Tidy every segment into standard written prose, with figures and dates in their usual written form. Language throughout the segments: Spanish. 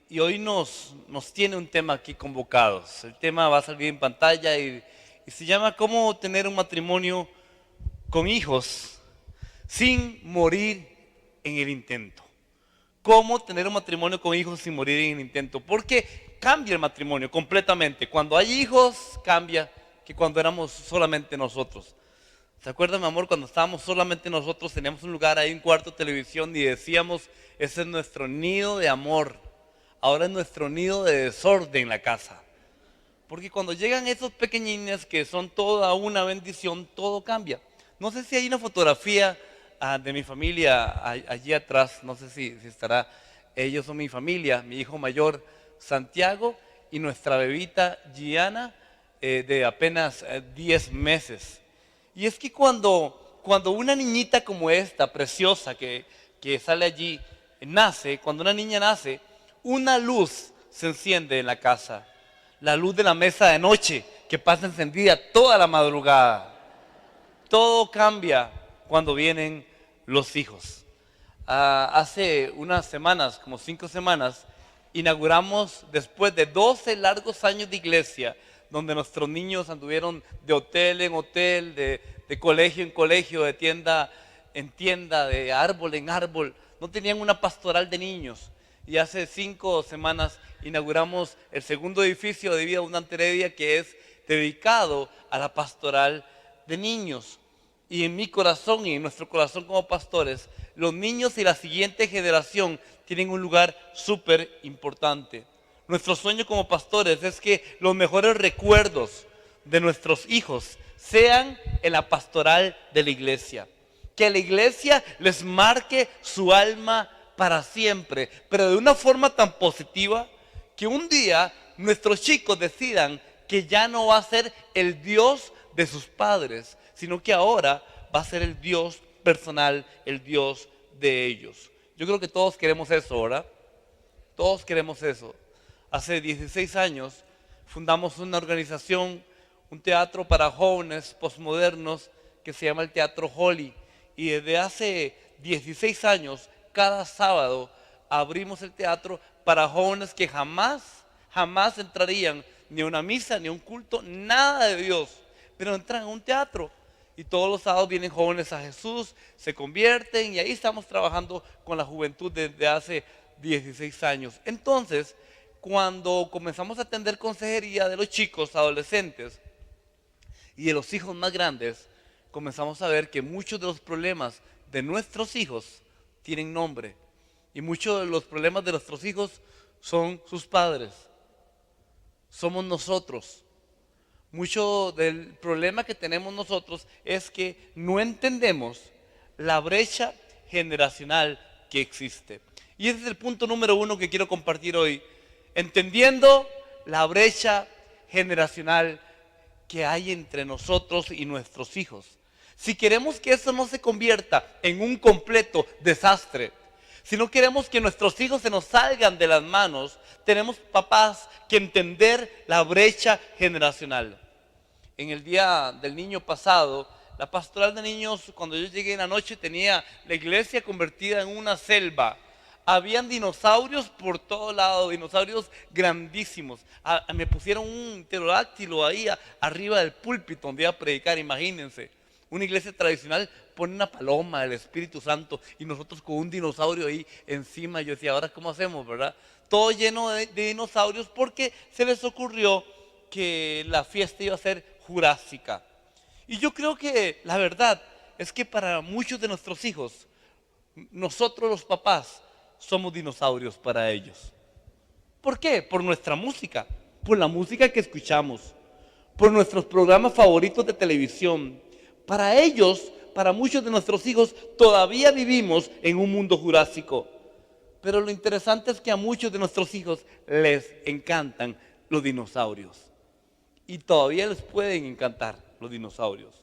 y hoy nos tiene un tema aquí convocados. El tema va a salir en pantalla y se llama ¿Cómo tener un matrimonio con hijos sin morir en el intento? ¿Cómo tener un matrimonio con hijos sin morir en el intento? Porque cambia el matrimonio completamente. Cuando hay hijos, cambia que cuando éramos solamente nosotros. ¿Se acuerdan, mi amor, cuando estábamos solamente nosotros, teníamos un lugar ahí, un cuarto de televisión y decíamos, ese es nuestro nido de amor? Ahora es nuestro nido de desorden en la casa. Porque cuando llegan esos pequeñines que son toda una bendición, todo cambia. No sé si hay una fotografía de mi familia allí atrás, no sé si estará. Ellos son mi familia, mi hijo mayor Santiago y nuestra bebita Gianna de apenas 10 meses. Y es que cuando una niñita como esta, preciosa, que sale allí, nace, cuando una niña nace, una luz se enciende en la casa. La luz de la mesa de noche, que pasa encendida toda la madrugada. Todo cambia cuando vienen los hijos. Hace unas semanas, como 5 semanas, inauguramos, después de 12 largos años de iglesia, donde nuestros niños anduvieron de hotel en hotel, de colegio en colegio, de tienda en tienda, de árbol en árbol, no tenían una pastoral de niños. Y hace 5 semanas inauguramos el segundo edificio de Vida Abundante Heredia, que es dedicado a la pastoral de niños. Y en mi corazón y en nuestro corazón como pastores, los niños y la siguiente generación tienen un lugar súper importante. Nuestro sueño como pastores es que los mejores recuerdos de nuestros hijos sean en la pastoral de la iglesia. Que la iglesia les marque su alma para siempre, pero de una forma tan positiva que un día nuestros chicos decidan que ya no va a ser el Dios de sus padres, sino que ahora va a ser el Dios personal, el Dios de ellos. Yo creo que todos queremos eso, ¿verdad? Todos queremos eso. Hace 16 años fundamos una organización, un teatro para jóvenes posmodernos que se llama el Teatro Holly. Y desde hace 16 años, cada sábado abrimos el teatro para jóvenes que jamás entrarían ni a una misa, ni a un culto, nada de Dios, pero entran a un teatro. Y todos los sábados vienen jóvenes a Jesús, se convierten y ahí estamos trabajando con la juventud desde hace 16 años. Entonces, cuando comenzamos a atender consejería de los chicos, adolescentes y de los hijos más grandes, comenzamos a ver que muchos de los problemas de nuestros hijos tienen nombre. Y muchos de los problemas de nuestros hijos son sus padres. Somos nosotros. Mucho del problema que tenemos nosotros es que no entendemos la brecha generacional que existe. Y ese es el punto número 1 que quiero compartir hoy. Entendiendo la brecha generacional que hay entre nosotros y nuestros hijos. Si queremos que eso no se convierta en un completo desastre, si no queremos que nuestros hijos se nos salgan de las manos, tenemos, papás, que entender la brecha generacional. En el día del niño pasado, la pastoral de niños, cuando yo llegué en la noche, tenía la iglesia convertida en una selva. Habían dinosaurios por todo lado, dinosaurios grandísimos. Me pusieron un pterodáctilo ahí arriba del púlpito donde iba a predicar, imagínense. Una iglesia tradicional pone una paloma del Espíritu Santo y nosotros con un dinosaurio ahí encima. Yo decía, ¿ahora cómo hacemos, verdad? Todo lleno de dinosaurios porque se les ocurrió que la fiesta iba a ser jurásica. Y yo creo que la verdad es que para muchos de nuestros hijos, nosotros los papás somos dinosaurios para ellos. ¿Por qué? Por nuestra música, por la música que escuchamos, por nuestros programas favoritos de televisión. Para ellos, para muchos de nuestros hijos, todavía vivimos en un mundo jurásico. Pero lo interesante es que a muchos de nuestros hijos les encantan los dinosaurios. Y todavía les pueden encantar los dinosaurios.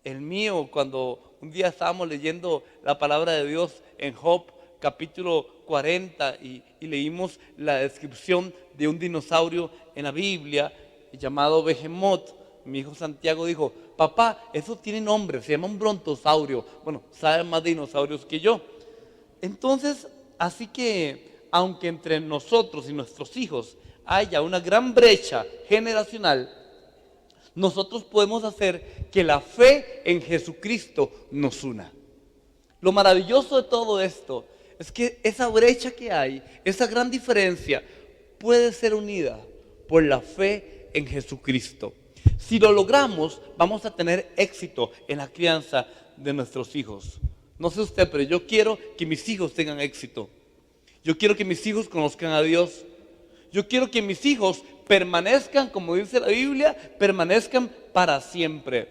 El mío, cuando un día estábamos leyendo la palabra de Dios en Job, capítulo 40, y leímos la descripción de un dinosaurio en la Biblia llamado Behemoth, mi hijo Santiago dijo, papá, eso tiene nombre, se llama un brontosaurio. Bueno, sabe más de dinosaurios que yo. Entonces, así que aunque entre nosotros y nuestros hijos haya una gran brecha generacional, nosotros podemos hacer que la fe en Jesucristo nos una. Lo maravilloso de todo esto es que esa brecha que hay, esa gran diferencia, puede ser unida por la fe en Jesucristo. Si lo logramos, vamos a tener éxito en la crianza de nuestros hijos. No sé usted, pero yo quiero que mis hijos tengan éxito. Yo quiero que mis hijos conozcan a Dios. Yo quiero que mis hijos permanezcan, como dice la Biblia, permanezcan para siempre.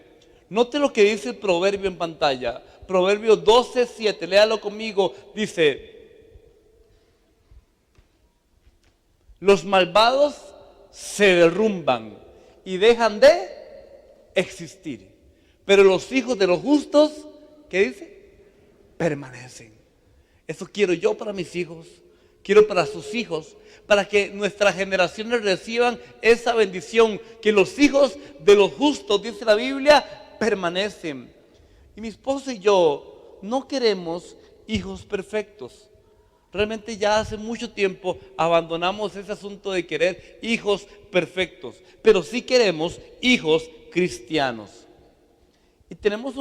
Note lo que dice el proverbio en pantalla. Proverbio 12:7, léalo conmigo. Dice: los malvados se derrumban y dejan de existir, pero los hijos de los justos, ¿qué dice? Permanecen. Eso quiero yo para mis hijos, quiero para sus hijos, para que nuestras generaciones reciban esa bendición, que los hijos de los justos, dice la Biblia, permanecen. Y mi esposa y yo no queremos hijos perfectos. Realmente ya hace mucho tiempo abandonamos ese asunto de querer hijos perfectos, pero sí queremos hijos cristianos. Y tenemos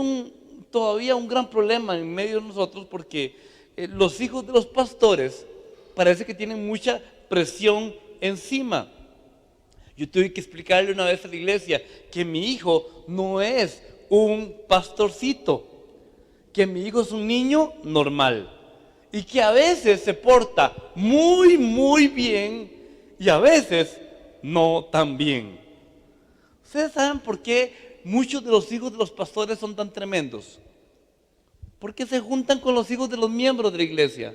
todavía un gran problema en medio de nosotros, porque los hijos de los pastores parece que tienen mucha presión encima. Yo tuve que explicarle una vez a la iglesia que mi hijo no es un pastorcito, que mi hijo es un niño normal y que a veces se porta muy, muy bien y a veces no tan bien. ¿Ustedes saben por qué muchos de los hijos de los pastores son tan tremendos? Porque se juntan con los hijos de los miembros de la iglesia.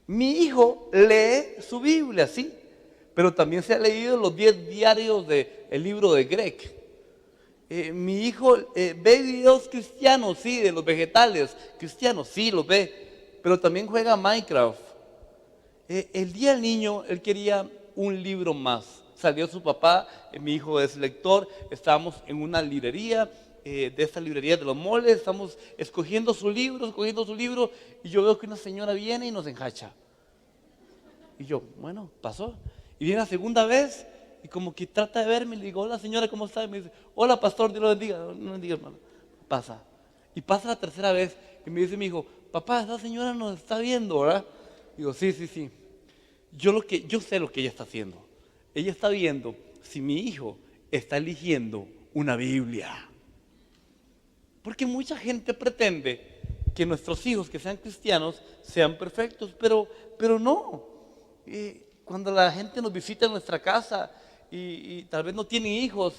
Mi hijo lee su Biblia, sí, pero también se ha leído los 10 diarios del libro de Greg. Mi hijo ve videos cristianos, sí, de los vegetales cristianos, sí, los ve, pero también juega Minecraft. El día del niño, él quería un libro más. Salió su papá, mi hijo es lector, estábamos en una librería, de esta librería de los moles, estamos escogiendo su libro, y yo veo que una señora viene y nos enjacha. Y yo, bueno, pasó. Y viene la segunda vez y como que trata de verme, y le digo: hola señora, ¿cómo está? Y me dice: hola pastor, Dios lo bendiga. No bendiga, hermano. Pasa. Y pasa la tercera vez y me dice mi hijo: papá, esa señora nos está viendo, ¿verdad? Digo: sí, sí, sí. Yo sé lo que ella está haciendo. Ella está viendo si mi hijo está eligiendo una Biblia. Porque mucha gente pretende que nuestros hijos que sean cristianos sean perfectos, pero no. Cuando la gente nos visita en nuestra casa y tal vez no tienen hijos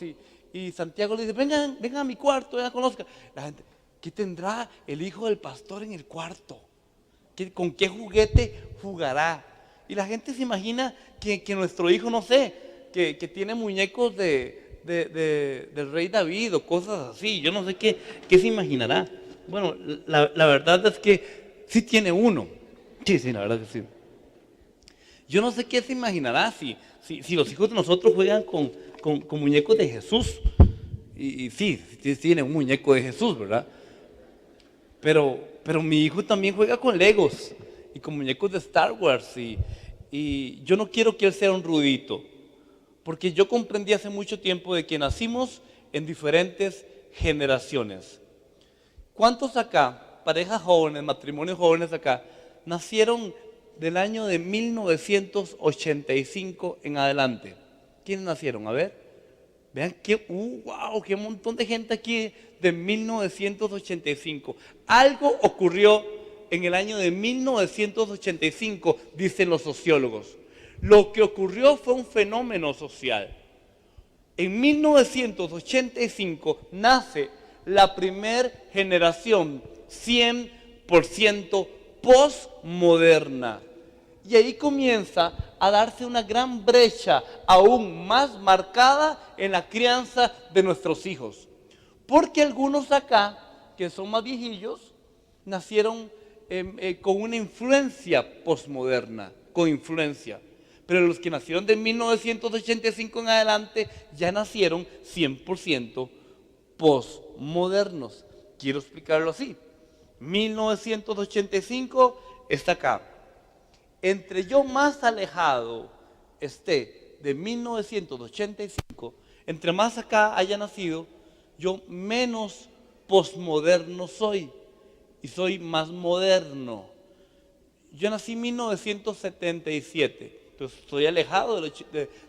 y Santiago le dice: vengan a mi cuarto, ya conozca. La gente: ¿qué tendrá el hijo del pastor en el cuarto? ¿Con qué juguete jugará? Y la gente se imagina que nuestro hijo, no sé, que tiene muñecos del rey David o cosas así. Yo no sé qué se imaginará. Bueno, la verdad es que sí tiene uno. Sí, la verdad que sí. Yo no sé qué se imaginará si los hijos de nosotros juegan con muñecos de Jesús. Y sí tiene un muñeco de Jesús, ¿verdad? Pero mi hijo también juega con Legos y con muñecos de Star Wars. Y yo no quiero que él sea un rudito, porque yo comprendí hace mucho tiempo de que nacimos en diferentes generaciones. ¿Cuántos acá, parejas jóvenes, matrimonios jóvenes acá, nacieron del año de 1985 en adelante? ¿Quiénes nacieron? A ver, vean wow, qué montón de gente aquí de 1985. Algo ocurrió en el año de 1985, dicen los sociólogos. Lo que ocurrió fue un fenómeno social. En 1985 nace la primer generación 100% postmoderna. Y ahí comienza a darse una gran brecha aún más marcada en la crianza de nuestros hijos. Porque algunos acá, que son más viejillos, nacieron con una influencia postmoderna, con influencia. Pero los que nacieron de 1985 en adelante ya nacieron 100% postmodernos. Quiero explicarlo así. 1985 está acá. Entre yo más alejado esté de 1985, entre más acá haya nacido, yo menos posmoderno soy y soy más moderno. Yo nací en 1977, entonces estoy alejado del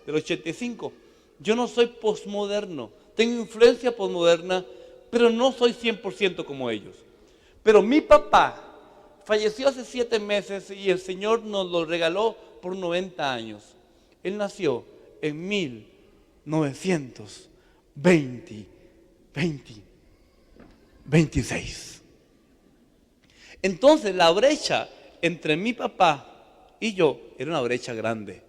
85. Yo no soy posmoderno, tengo influencia posmoderna, pero no soy 100% como ellos. Pero mi papá falleció hace 7 meses y el Señor nos lo regaló por 90 años. Él nació en 1926. Entonces la brecha entre mi papá y yo era una brecha grande.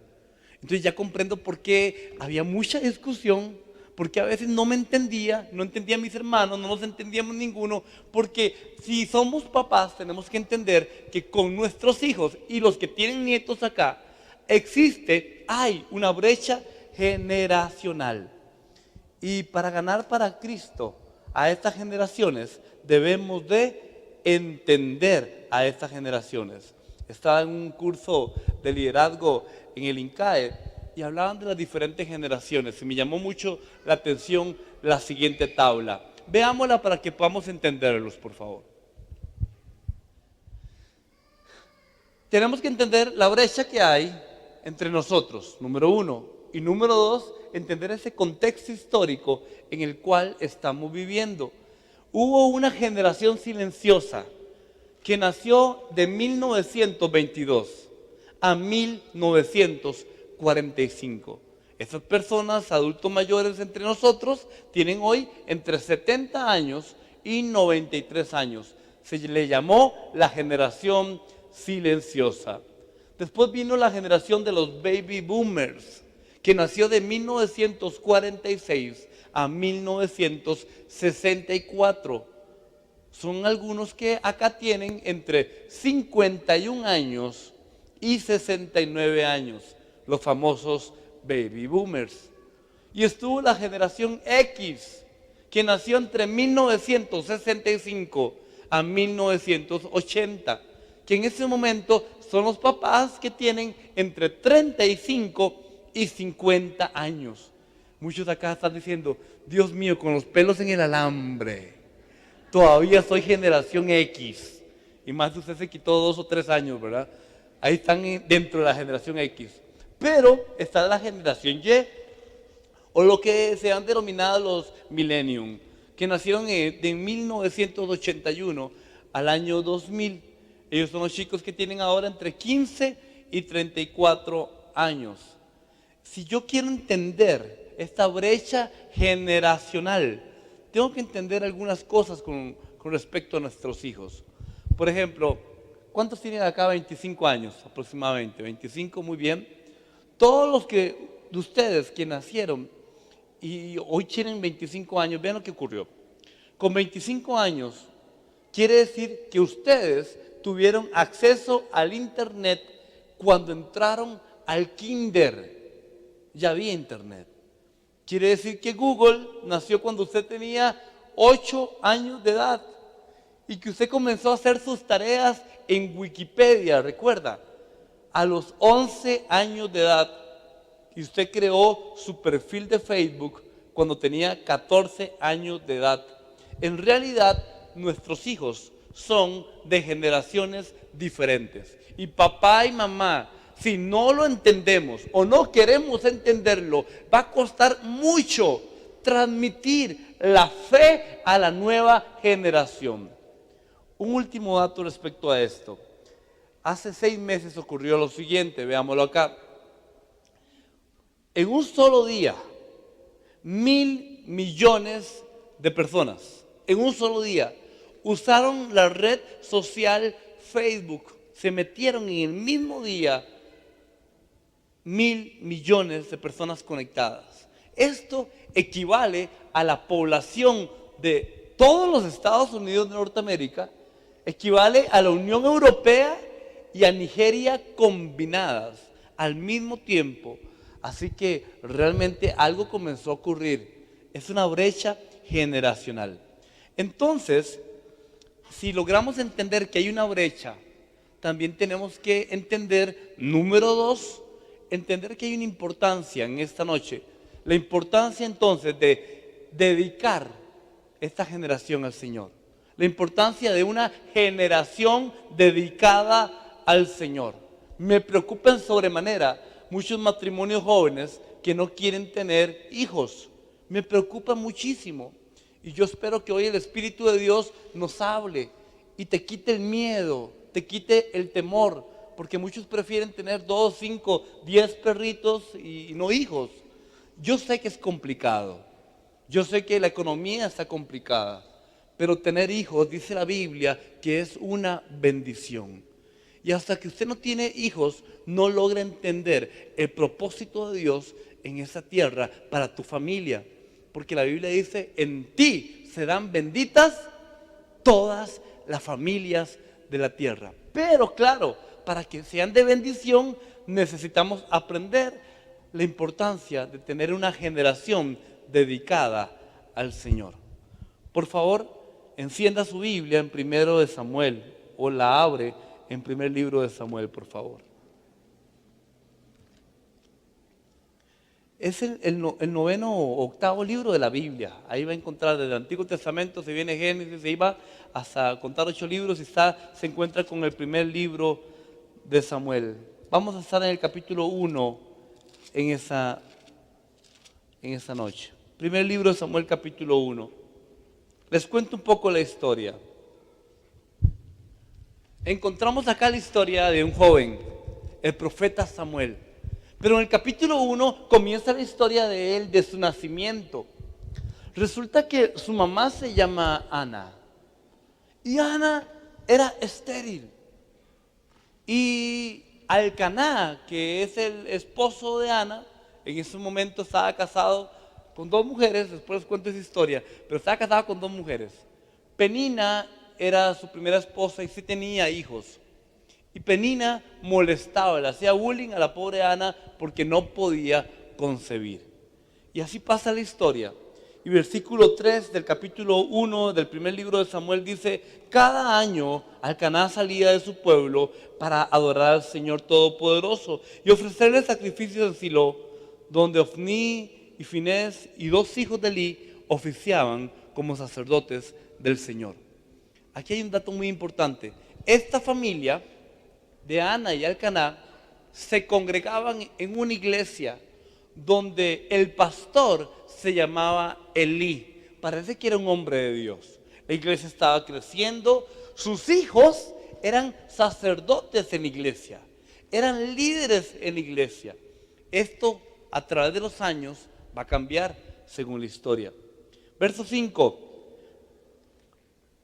Entonces ya comprendo por qué había mucha discusión, porque a veces no me entendía, no entendía a mis hermanos, no nos entendíamos ninguno, porque si somos papás tenemos que entender que con nuestros hijos y los que tienen nietos acá, hay una brecha generacional. Y para ganar para Cristo a estas generaciones debemos de entender a estas generaciones. Estaba en un curso de liderazgo en el INCAE y hablaban de las diferentes generaciones y me llamó mucho la atención la siguiente tabla. Veámosla para que podamos entenderlos, por favor. Tenemos que entender la brecha que hay entre nosotros, número 1, y número 2, entender ese contexto histórico en el cual estamos viviendo. Hubo una generación silenciosa que nació de 1922 a 1945. Esas personas, adultos mayores entre nosotros, tienen hoy entre 70 años y 93 años. Se le llamó la generación silenciosa. Después vino la generación de los baby boomers, que nació de 1946 a 1964. Son algunos que acá tienen entre 51 años y 69 años, los famosos baby boomers. Y estuvo la generación X, que nació entre 1965 a 1980, que en ese momento son los papás que tienen entre 35 y 50 años. Muchos de acá están diciendo, Dios mío, con los pelos en el alambre, todavía soy generación X. Y más de usted se quitó 2 o 3 años, ¿verdad? Ahí están dentro de la generación X. Pero está la generación Y, o lo que se han denominado los millennium, que nacieron de 1981 al año 2000. Ellos son los chicos que tienen ahora entre 15 y 34 años. Si yo quiero entender esta brecha generacional, tengo que entender algunas cosas con respecto a nuestros hijos. Por ejemplo, ¿cuántos tienen acá 25 años aproximadamente? 25, muy bien. Todos los de ustedes que nacieron y hoy tienen 25 años, vean lo que ocurrió. Con 25 años quiere decir que ustedes tuvieron acceso al internet cuando entraron al kinder. Ya había internet. Quiere decir que Google nació cuando usted tenía 8 años de edad y que usted comenzó a hacer sus tareas en Wikipedia, recuerda, a los 11 años de edad, y usted creó su perfil de Facebook cuando tenía 14 años de edad. En realidad, nuestros hijos son de generaciones diferentes. Y papá y mamá, si no lo entendemos o no queremos entenderlo, va a costar mucho transmitir la fe a la nueva generación. Un último dato respecto a esto. Hace 6 meses ocurrió lo siguiente, veámoslo acá. En un solo día, 1.000 millones de personas, en un solo día, usaron la red social Facebook. Se metieron en el mismo día 1.000 millones de personas conectadas. Esto equivale a la población de todos los Estados Unidos de Norteamérica, equivale a la Unión Europea y a Nigeria combinadas al mismo tiempo. Así que realmente algo comenzó a ocurrir. Es una brecha generacional. Entonces, si logramos entender que hay una brecha, también tenemos que entender, número dos, entender que hay una importancia en esta noche. La importancia entonces de dedicar esta generación al Señor. La importancia de una generación dedicada al Señor. Me preocupa en sobremanera muchos matrimonios jóvenes que no quieren tener hijos. Me preocupa muchísimo. Y yo espero que hoy el Espíritu de Dios nos hable y te quite el miedo, te quite el temor, porque muchos prefieren tener 2, 5, 10 perritos y no hijos. Yo sé que es complicado, yo sé que la economía está complicada, pero tener hijos, dice la Biblia, que es una bendición. Y hasta que usted no tiene hijos, no logra entender el propósito de Dios en esa tierra para tu familia. Porque la Biblia dice, en ti serán benditas todas las familias de la tierra. Pero claro, para que sean de bendición, necesitamos aprender la importancia de tener una generación dedicada al Señor. Por favor, encienda su Biblia en 1 de Samuel o la abre en primer libro de Samuel, por favor. Es el noveno o octavo libro de la Biblia. Ahí va a encontrar desde el Antiguo Testamento, se viene Génesis, se iba hasta contar 8 libros y se encuentra con el primer libro de Samuel. Vamos a estar en el capítulo 1 en esa noche. Primer libro de Samuel, capítulo 1. Les cuento un poco la historia. Encontramos acá la historia de un joven, el profeta Samuel. Pero en el capítulo 1 comienza la historia de él, de su nacimiento. Resulta que su mamá se llama Ana. Y Ana era estéril. Y Elcaná, que es el esposo de Ana, en ese momento estaba casado con 2 mujeres, después les cuento esa historia, pero estaba casado con 2 mujeres. Penina era su primera esposa y sí tenía hijos. Y Penina molestaba, le hacía bullying a la pobre Ana porque no podía concebir. Y así pasa la historia. Y versículo 3 del capítulo 1 del primer libro de Samuel dice, cada año Elcaná salía de su pueblo para adorar al Señor Todopoderoso y ofrecerle sacrificios en Silo, donde Ofní y Finés y 2 hijos de Elí oficiaban como sacerdotes del Señor. Aquí hay un dato muy importante. Esta familia de Ana y Elcaná se congregaban en una iglesia donde el pastor se llamaba Elí. Parece que era un hombre de Dios. La iglesia estaba creciendo, sus hijos eran sacerdotes en la iglesia, eran líderes en la iglesia. Esto a través de los años va a cambiar según la historia. Verso 5.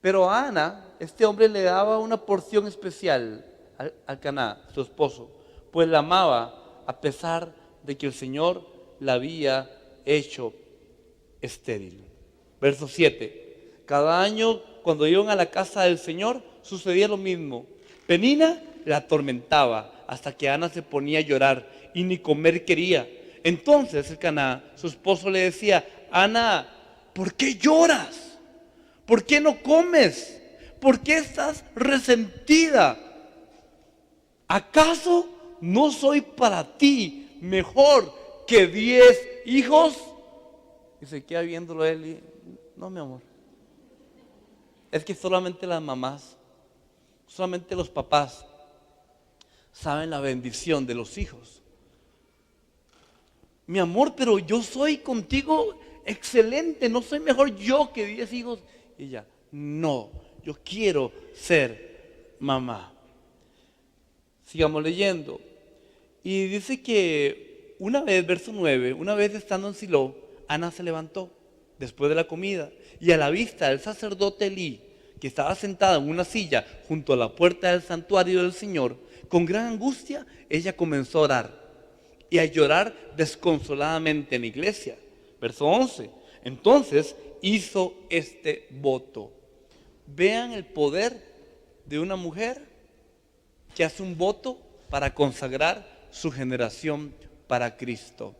Pero a Ana, este hombre le daba una porción especial a Elcaná, su esposo, pues la amaba a pesar de que el Señor la había hecho estéril. Verso 7. Cada año cuando iban a la casa del Señor sucedía lo mismo. Penina la atormentaba hasta que Ana se ponía a llorar y ni comer quería. Entonces Elcaná, su esposo, le decía, Ana, ¿por qué lloras? ¿Por qué no comes? ¿Por qué estás resentida? ¿Acaso no soy para ti mejor que 10 hijos? Y se queda viéndolo él y, no, mi amor. Es que solamente las mamás, solamente los papás saben la bendición de los hijos. Mi amor, pero yo soy contigo excelente, no soy mejor yo que 10 hijos. Y ella, no, yo quiero ser mamá. Sigamos leyendo. Y dice que una vez, verso 9, una vez estando en Silo, Ana se levantó después de la comida y a la vista del sacerdote Elí, que estaba sentado en una silla junto a la puerta del santuario del Señor, con gran angustia ella comenzó a orar y a llorar desconsoladamente en la iglesia. Verso 11. Entonces hizo este voto. Vean el poder de una mujer que hace un voto para consagrar su generación para Cristo,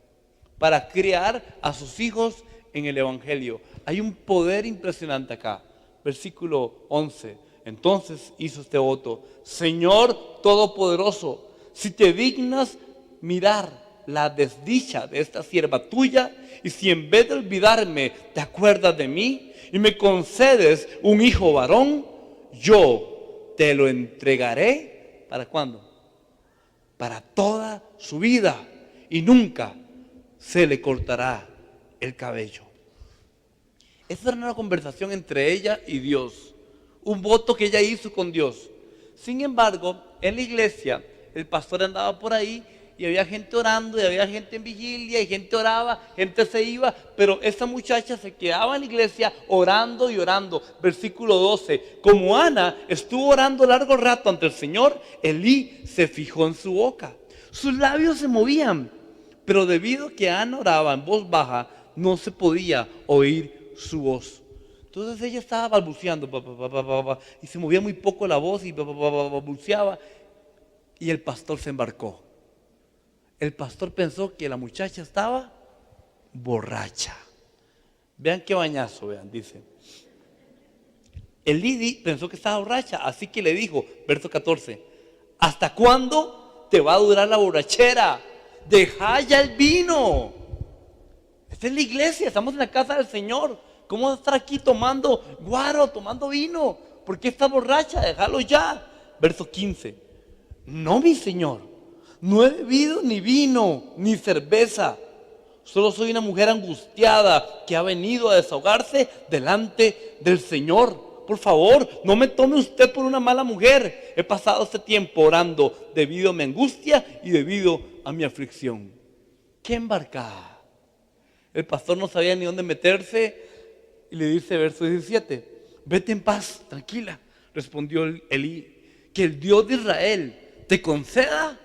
para criar a sus hijos en el Evangelio. Hay un poder impresionante acá. Versículo 11. Entonces hizo este voto: Señor Todopoderoso, si te dignas mirar la desdicha de esta sierva tuya, y si en vez de olvidarme te acuerdas de mí y me concedes un hijo varón, yo te lo entregaré. ¿Para cuándo? Para toda su vida, y nunca se le cortará el cabello. Esa era una conversación entre ella y Dios, un voto que ella hizo con Dios. Sin embargo, en la iglesia, el pastor andaba por ahí y había gente orando, y había gente en vigilia, y gente oraba, gente se iba, pero esa muchacha se quedaba en la iglesia orando y orando. Versículo 12, como Ana estuvo orando largo rato ante el Señor, Elí se fijó en su boca. Sus labios se movían, pero debido a que Ana oraba en voz baja, no se podía oír su voz. Entonces ella estaba balbuceando y se movía muy poco la voz y balbuceaba, y el pastor se embarcó. El pastor pensó que la muchacha estaba borracha. Vean qué bañazo, vean, dice. Elí pensó que estaba borracha, así que le dijo, verso 14, ¿hasta cuándo te va a durar la borrachera? Deja ya el vino. Esta es la iglesia, estamos en la casa del Señor. ¿Cómo vas a estar aquí tomando guaro, tomando vino? ¿Por qué estás borracha? Déjalo ya. Verso 15. No, mi Señor, no he bebido ni vino ni cerveza. Solo soy una mujer angustiada que ha venido a desahogarse delante del Señor. Por favor, no me tome usted por una mala mujer. He pasado este tiempo orando debido a mi angustia y debido a mi aflicción. ¡Qué embarcada! El pastor no sabía ni dónde meterse y le dice, verso 17, vete en paz, tranquila, respondió Elí, que el Dios de Israel te conceda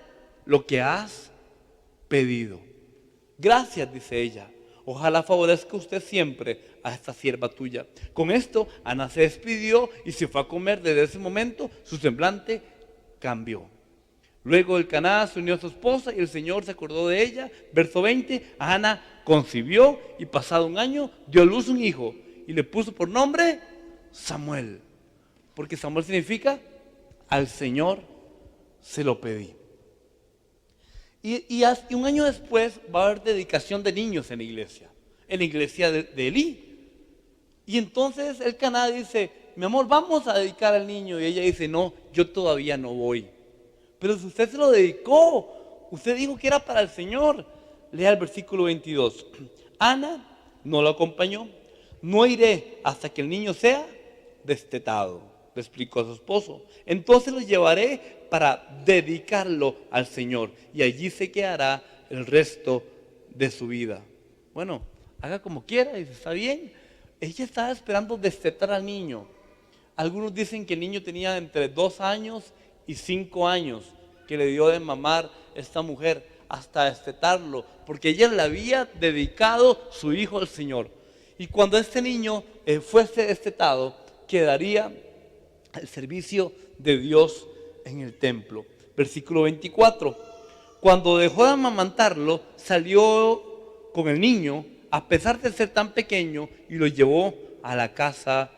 lo que has pedido. Gracias, dice ella. Ojalá favorezca usted siempre a esta sierva tuya. Con esto, Ana se despidió y se fue a comer. Desde ese momento, su semblante cambió. Luego el Caná se unió a su esposa y el Señor se acordó de ella. Verso 20, Ana concibió y pasado un año dio a luz un hijo y le puso por nombre Samuel. Porque Samuel significa al Señor se lo pedí. Y un año después va a haber dedicación de niños en la iglesia de Elí. Y entonces el Caná dice, mi amor, vamos a dedicar al niño. Y ella dice, no, yo todavía no voy. Pero si usted se lo dedicó, usted dijo que era para el Señor. Lea el versículo 22. Ana no lo acompañó. No iré hasta que el niño sea destetado, le explicó a su esposo. Entonces lo llevaré para dedicarlo al Señor y allí se quedará el resto de su vida. Bueno, haga como quiera, dice, está bien. Ella estaba esperando destetar al niño. Algunos dicen que el niño tenía entre 2 años y 5 años que le dio de mamar esta mujer hasta destetarlo, porque ella le había dedicado su hijo al Señor. Y cuando este niño fuese destetado, quedaría al servicio de Dios en el templo. Versículo 24. Cuando dejó de amamantarlo, salió con el niño, a pesar de ser tan pequeño, y lo llevó a la casa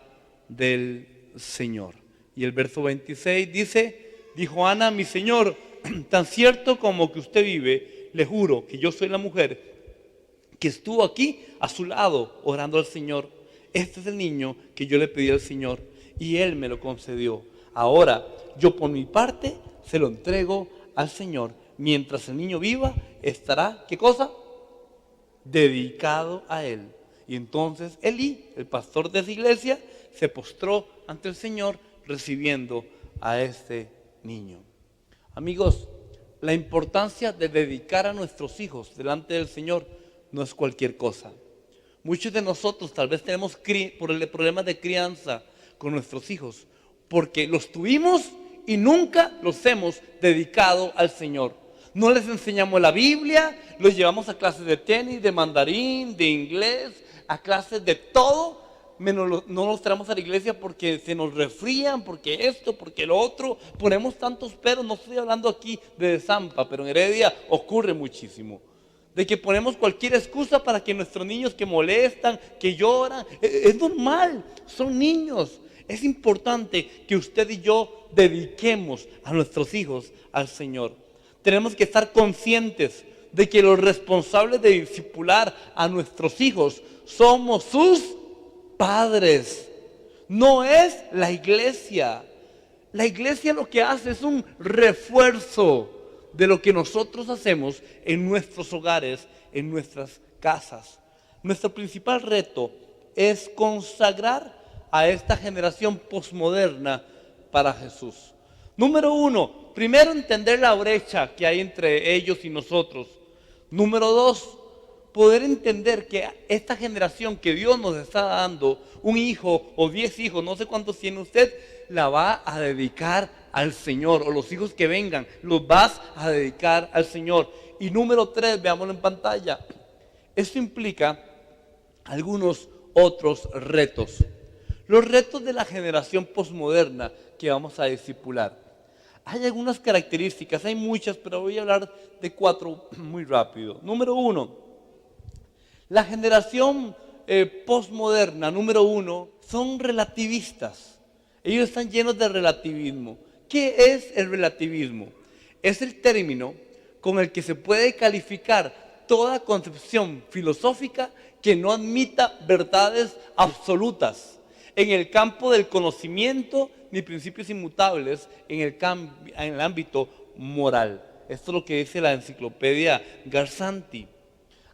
del Señor. Y el verso 26 dice, dijo Ana, mi Señor, tan cierto como que usted vive, le juro que yo soy la mujer que estuvo aquí a su lado orando al Señor. Este es el niño que yo le pedí al Señor y Él me lo concedió. Ahora yo por mi parte se lo entrego al Señor. Mientras el niño viva estará, ¿qué cosa? Dedicado a Él. Y entonces Elí, el pastor de esa iglesia, se postró ante el Señor recibiendo a este niño. Amigos, la importancia de dedicar a nuestros hijos delante del Señor no es cualquier cosa. Muchos de nosotros tal vez tenemos problemas de crianza con nuestros hijos porque los tuvimos y nunca los hemos dedicado al Señor. No les enseñamos la Biblia, los llevamos a clases de tenis, de mandarín, de inglés, a clases de todo, menos no los traemos a la iglesia porque se nos resfrían, porque esto, porque lo otro. Ponemos tantos peros, no estoy hablando aquí de Zampa, pero en Heredia ocurre muchísimo. De que ponemos cualquier excusa para que nuestros niños que molestan, que lloran, es normal, son niños. Es importante que usted y yo dediquemos a nuestros hijos al Señor. Tenemos que estar conscientes de que los responsables de discipular a nuestros hijos somos sus padres. No es la iglesia. La iglesia lo que hace es un refuerzo de lo que nosotros hacemos en nuestros hogares, en nuestras casas. Nuestro principal reto es consagrar a esta generación posmoderna para Jesús. Número uno, primero entender la brecha que hay entre ellos y nosotros. Número dos, poder entender que esta generación que Dios nos está dando, un hijo o 10 hijos, no sé cuántos tiene usted, la va a dedicar al Señor, o los hijos que vengan, los vas a dedicar al Señor. Y número tres, veámoslo en pantalla, esto implica algunos otros retos. Los retos de la generación posmoderna que vamos a discipular. Hay algunas características, hay muchas, pero voy a hablar de 4 muy rápido. Número 1, la generación posmoderna, número 1, son relativistas. Ellos están llenos de relativismo. ¿Qué es el relativismo? Es el término con el que se puede calificar toda concepción filosófica que no admita verdades absolutas en el campo del conocimiento ni principios inmutables en el ámbito moral. Esto es lo que dice la enciclopedia Garsanti.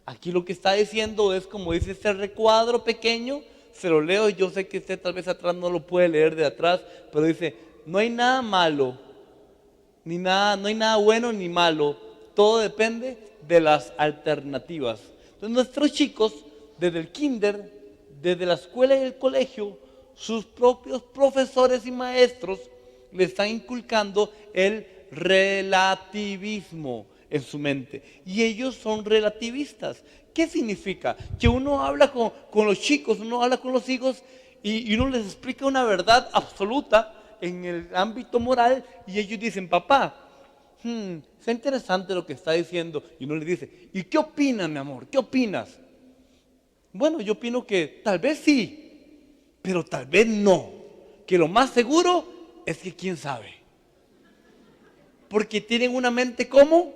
Aquí lo que está diciendo es, como dice este recuadro pequeño, se lo leo y yo sé que usted tal vez atrás no lo puede leer de atrás, pero dice, no hay nada malo, no hay nada bueno ni malo, todo depende de las alternativas. Entonces nuestros chicos, desde el kinder, desde la escuela y el colegio, sus propios profesores y maestros le están inculcando el relativismo en su mente. Y ellos son relativistas. ¿Qué significa? Que uno habla con los chicos, uno habla con los hijos y uno les explica una verdad absoluta en el ámbito moral y ellos dicen, papá, está interesante lo que está diciendo. Y uno le dice, ¿y qué opinas, mi amor? ¿Qué opinas? Bueno, yo opino que tal vez sí, pero tal vez no. Que lo más seguro es que quién sabe. Porque tienen una mente como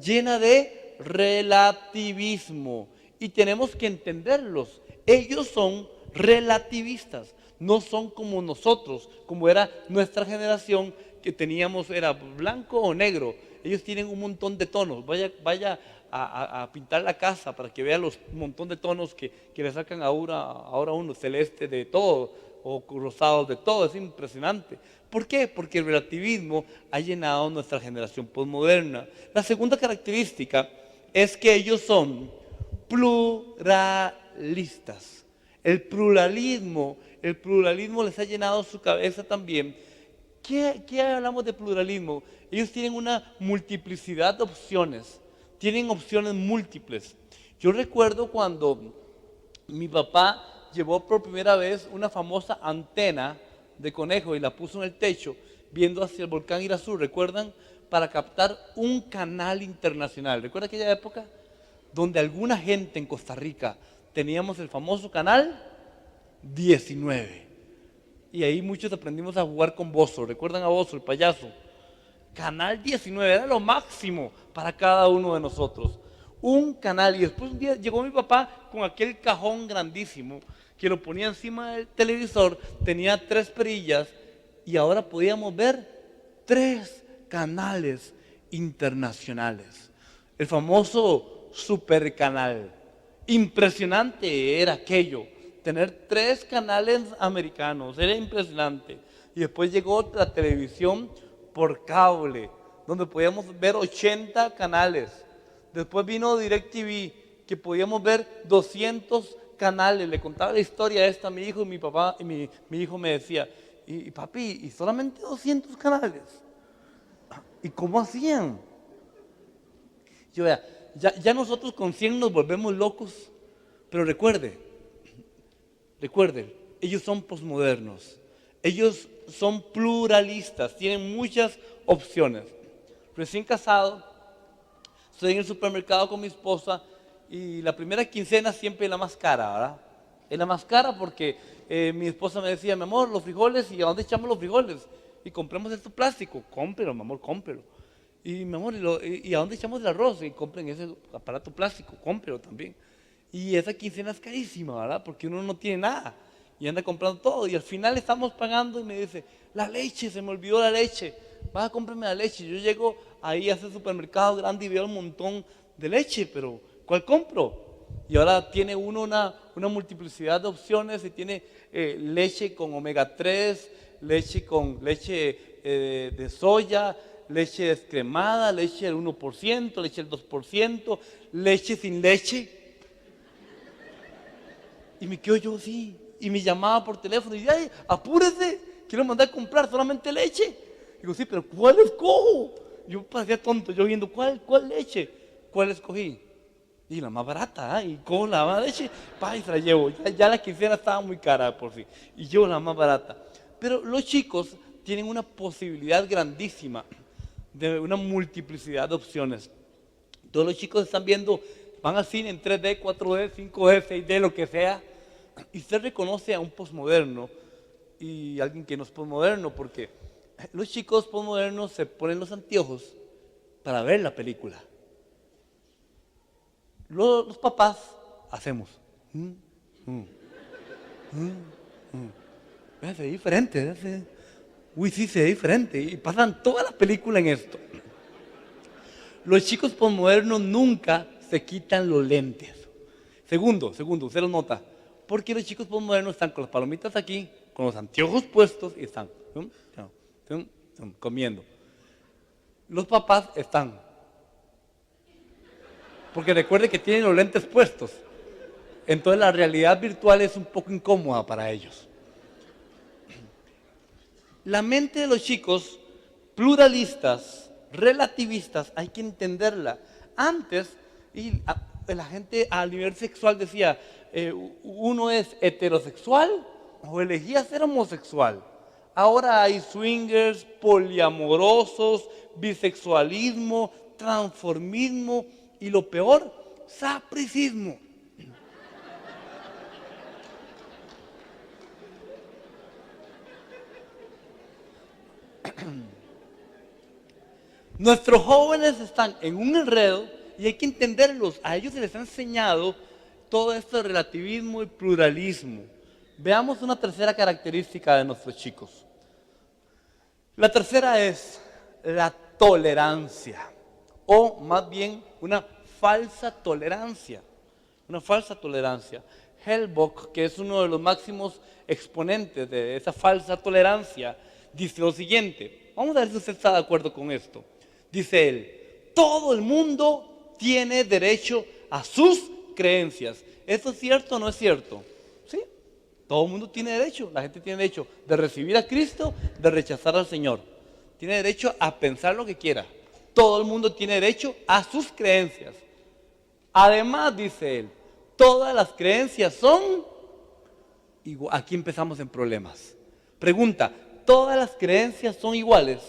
llena de relativismo. Y tenemos que entenderlos. Ellos son relativistas. No son como nosotros, como era nuestra generación que teníamos, era blanco o negro. Ellos tienen un montón de tonos. Vaya a pintar la casa para que vea los montón de tonos que le sacan ahora uno, celeste de todo o rosados de todo. Es impresionante. ¿Por qué? Porque el relativismo ha llenado nuestra generación posmoderna. La segunda característica es que ellos son pluralistas. El pluralismo les ha llenado su cabeza también. ¿Qué hablamos de pluralismo? Ellos tienen una multiplicidad de opciones, tienen opciones múltiples. Yo recuerdo cuando mi papá llevó por primera vez una famosa antena de conejo y la puso en el techo, viendo hacia el volcán Irazú, ¿recuerdan? Para captar un canal internacional. ¿Recuerda aquella época? Donde alguna gente en Costa Rica teníamos el famoso canal 19. Y ahí muchos aprendimos a jugar con Bozo. ¿Recuerdan a Bozo, el payaso? Canal 19 era lo máximo para cada uno de nosotros. Un canal. Y después un día llegó mi papá con aquel cajón grandísimo que lo ponía encima del televisor. Tenía 3 perillas y ahora podíamos ver 3 canales internacionales. El famoso supercanal. Impresionante era aquello. Tener 3 canales americanos, era impresionante. Y después llegó la televisión por cable, donde podíamos ver 80 canales. Después vino DirecTV, que podíamos ver 200 canales. Le contaba la historia esta a mi hijo y mi papá, y mi hijo me decía, y papi, ¿y solamente 200 canales? ¿Y cómo hacían? Yo vea, ya nosotros con 100 nos volvemos locos, pero recuerden, ellos son posmodernos, ellos son pluralistas, tienen muchas opciones. Recién casado, estoy en el supermercado con mi esposa y la primera quincena siempre es la más cara, ¿verdad? Es la más cara porque mi esposa me decía, mi amor, los frijoles, ¿y a dónde echamos los frijoles? Y compremos esto plástico, cómprelo, mi amor, cómprelo. Y mi amor, ¿y a dónde echamos el arroz? Y compren ese aparato plástico, cómprelo también. Y esa quincena es carísima, ¿verdad? Porque uno no tiene nada y anda comprando todo. Y al final estamos pagando y me dice, la leche, se me olvidó la leche. Vas a comprarme la leche. Yo llego ahí a ese supermercado grande y veo un montón de leche, pero ¿cuál compro? Y ahora tiene uno una multiplicidad de opciones y tiene leche con omega 3, leche con leche de soya, leche descremada, leche del 1%, leche del 2%, leche sin leche. Y me quedo yo así, y me llamaba por teléfono, y ay, apúrese, quiero mandar a comprar solamente leche. Digo, sí, pero ¿cuál escojo? Yo parecía tonto, yo viendo, ¿cuál leche? ¿Cuál escogí? Y la más barata, y cojo la más leche, y se la llevo. Ya la quincena estaba muy cara por sí, y llevo la más barata. Pero los chicos tienen una posibilidad grandísima de una multiplicidad de opciones. Todos los chicos están viendo, van al cine en 3D, 4D, 5D, 6D, lo que sea, y usted reconoce a un posmoderno y alguien que no es posmoderno, porque los chicos posmodernos se ponen los anteojos para ver la película. Los papás hacemos. Se ve diferente. Uy, sí, se ve diferente. Y pasan toda la película en esto. Los chicos posmodernos nunca se quitan los lentes. Segundo, usted lo nota. Porque los chicos posmodernos están con las palomitas aquí, con los anteojos puestos y están comiendo. Los papás están. Porque recuerde que tienen los lentes puestos. Entonces la realidad virtual es un poco incómoda para ellos. La mente de los chicos pluralistas, relativistas, hay que entenderla. Antes, la gente a nivel sexual decía, uno es heterosexual o elegía ser homosexual. Ahora hay swingers, poliamorosos, bisexualismo, transformismo y lo peor, sapricismo. Nuestros jóvenes están en un enredo y hay que entenderlos. A ellos se les ha enseñado todo esto de relativismo y pluralismo. Veamos una tercera característica de nuestros chicos. La tercera es la tolerancia, o más bien una falsa tolerancia. Una falsa tolerancia. Hellbock, que es uno de los máximos exponentes de esa falsa tolerancia, dice lo siguiente. Vamos a ver si usted está de acuerdo con esto. Dice él, todo el mundo tiene derecho a sus creencias. ¿Esto es cierto o no es cierto? Sí, todo el mundo tiene derecho. La gente tiene derecho de recibir a Cristo, de rechazar al Señor. Tiene derecho a pensar lo que quiera. Todo el mundo tiene derecho a sus creencias. Además, dice él, todas las creencias son iguales. Aquí empezamos en problemas. Pregunta, ¿todas las creencias son iguales?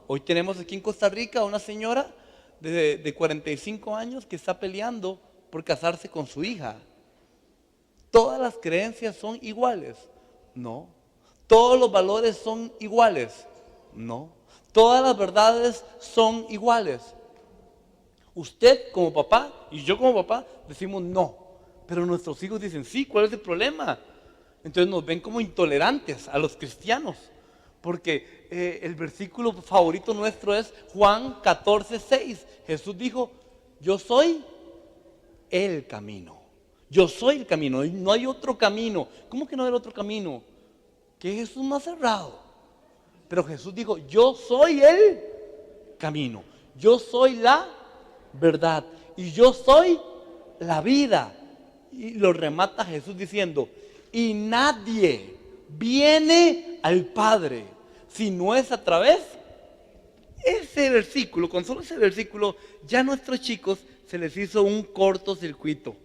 Hoy tenemos aquí en Costa Rica una señora de 45 años que está peleando por casarse con su hija. ¿Todas las creencias son iguales? No. ¿Todos los valores son iguales? No. ¿Todas las verdades son iguales? Usted como papá y yo como papá decimos no, pero nuestros hijos dicen sí. ¿Cuál es el problema? Entonces nos ven como intolerantes a los cristianos, porque el versículo favorito nuestro es Juan 14:6. Jesús dijo, yo soy el camino. Yo soy el camino, no hay otro camino. ¿Cómo que no hay otro camino? Que Jesús más cerrado. Pero Jesús dijo, yo soy el camino, yo soy la verdad y yo soy la vida. Y lo remata Jesús diciendo, y nadie viene al Padre si no es a través. Ese versículo, con solo ese versículo, ya a nuestros chicos se les hizo un cortocircuito,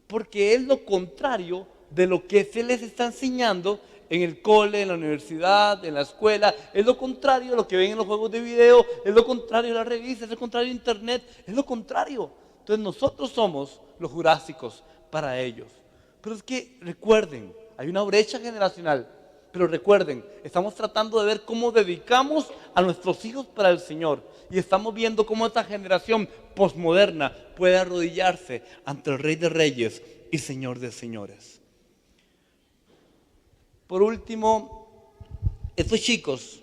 porque es lo contrario de lo que se les está enseñando en el cole, en la universidad, en la escuela. Es lo contrario de lo que ven en los juegos de video, es lo contrario de las revistas, es lo contrario de internet, es lo contrario. Entonces nosotros somos los jurásicos para ellos. Pero es que recuerden, hay una brecha generacional. Pero recuerden, estamos tratando de ver cómo dedicamos a nuestros hijos para el Señor. Y estamos viendo cómo esta generación posmoderna puede arrodillarse ante el Rey de Reyes y Señor de Señores. Por último, estos chicos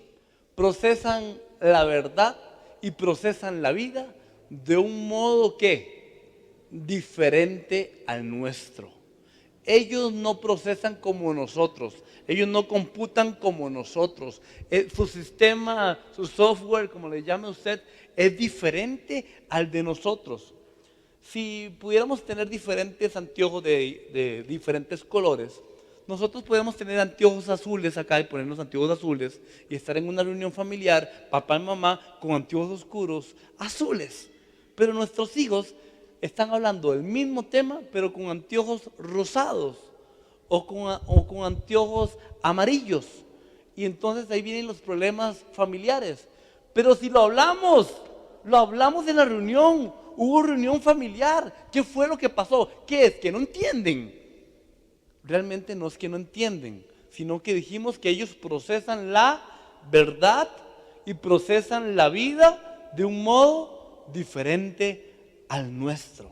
procesan la verdad y procesan la vida de un modo que diferente al nuestro. Ellos no procesan como nosotros, ellos no computan como nosotros. Su sistema, su software, como le llame usted, es diferente al de nosotros. Si pudiéramos tener diferentes anteojos de diferentes colores, nosotros podemos tener anteojos azules acá y ponernos anteojos azules y estar en una reunión familiar, papá y mamá con anteojos oscuros azules. Pero nuestros hijos están hablando del mismo tema, pero con anteojos rosados o con anteojos amarillos. Y entonces ahí vienen los problemas familiares. Pero si lo hablamos en la reunión, hubo reunión familiar. ¿Qué fue lo que pasó? ¿Qué es? Que no entienden. Realmente no es que no entienden, sino que dijimos que ellos procesan la verdad y procesan la vida de un modo diferente al nuestro.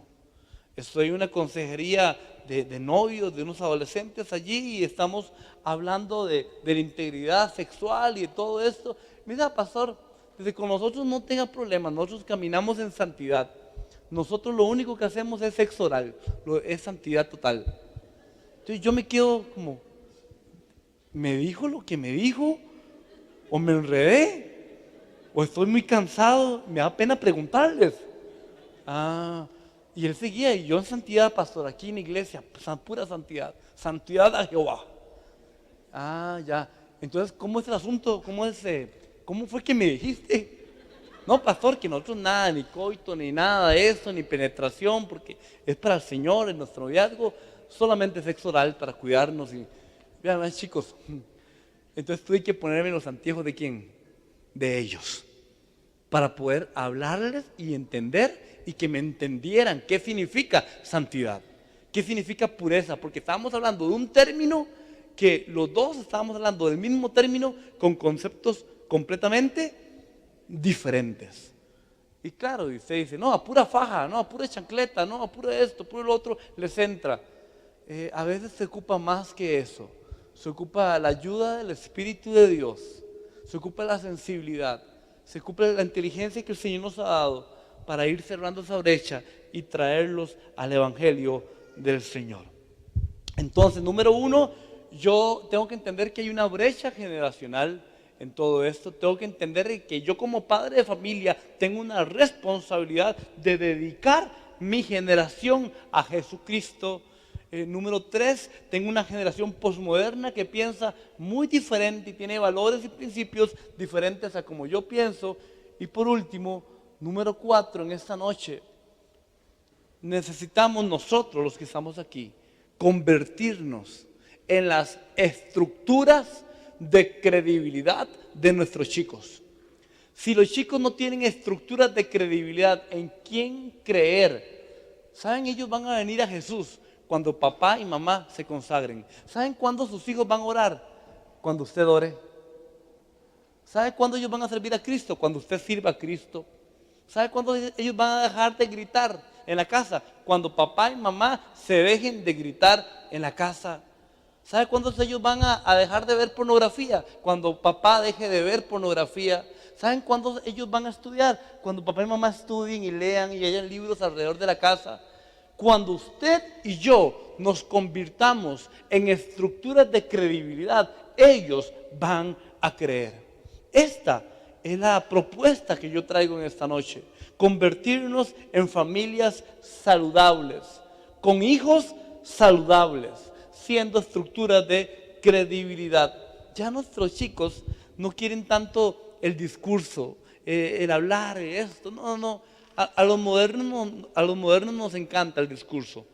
Estoy en una consejería de novios, de unos adolescentes allí y estamos hablando de la integridad sexual y de todo esto. Mira, pastor, desde con nosotros no tenga problemas, nosotros caminamos en santidad. Nosotros lo único que hacemos es sexo oral, es santidad total. Entonces yo me quedo como, ¿me dijo lo que me dijo? ¿O me enredé? ¿O estoy muy cansado? Me da pena preguntarles. Y él seguía, y yo en santidad, pastor, aquí en la iglesia, pura santidad, santidad a Jehová. Ya. Entonces, ¿cómo es el asunto? ¿Cómo fue que me dijiste? No, pastor, que nosotros nada, ni coito, ni nada de eso, ni penetración, porque es para el Señor, en nuestro noviazgo, solamente sexo oral para cuidarnos. Y vean, chicos, entonces tuve que ponerme los anteojos ¿de quién? De ellos, para poder hablarles y entender y que me entendieran qué significa santidad, qué significa pureza, porque estábamos hablando de un término que los dos estábamos hablando del mismo término con conceptos completamente diferentes. Y claro, y usted dice, no, a pura faja, no, a pura chancleta, no, a pura esto, a pura lo otro, les entra. A veces se ocupa más que eso, se ocupa la ayuda del Espíritu de Dios, se ocupa la sensibilidad, se ocupa la inteligencia que el Señor nos ha dado para ir cerrando esa brecha y traerlos al Evangelio del Señor. Entonces, número uno, yo tengo que entender que hay una brecha generacional en todo esto. Tengo que entender que yo como padre de familia tengo una responsabilidad de dedicar mi generación a Jesucristo. Número 3, tengo una generación posmoderna que piensa muy diferente y tiene valores y principios diferentes a como yo pienso. Y por último, número 4, en esta noche, necesitamos nosotros los que estamos aquí convertirnos en las estructuras de credibilidad de nuestros chicos. Si los chicos no tienen estructuras de credibilidad en quién creer, ¿saben? Ellos van a venir a Jesús cuando papá y mamá se consagren. ¿Saben cuándo sus hijos van a orar? Cuando usted ore. ¿Sabe cuándo ellos van a servir a Cristo? Cuando usted sirva a Cristo. ¿Sabe cuándo ellos van a dejar de gritar en la casa? Cuando papá y mamá se dejen de gritar en la casa. ¿Sabe cuándo ellos van a dejar de ver pornografía? Cuando papá deje de ver pornografía. ¿Saben cuándo ellos van a estudiar? Cuando papá y mamá estudien y lean y hayan libros alrededor de la casa. Cuando usted y yo nos convirtamos en estructuras de credibilidad, ellos van a creer. Esta es la propuesta que yo traigo en esta noche. Convertirnos en familias saludables, con hijos saludables, siendo estructuras de credibilidad. Ya nuestros chicos no quieren tanto el discurso, el hablar, esto, no. A los modernos nos encanta el discurso,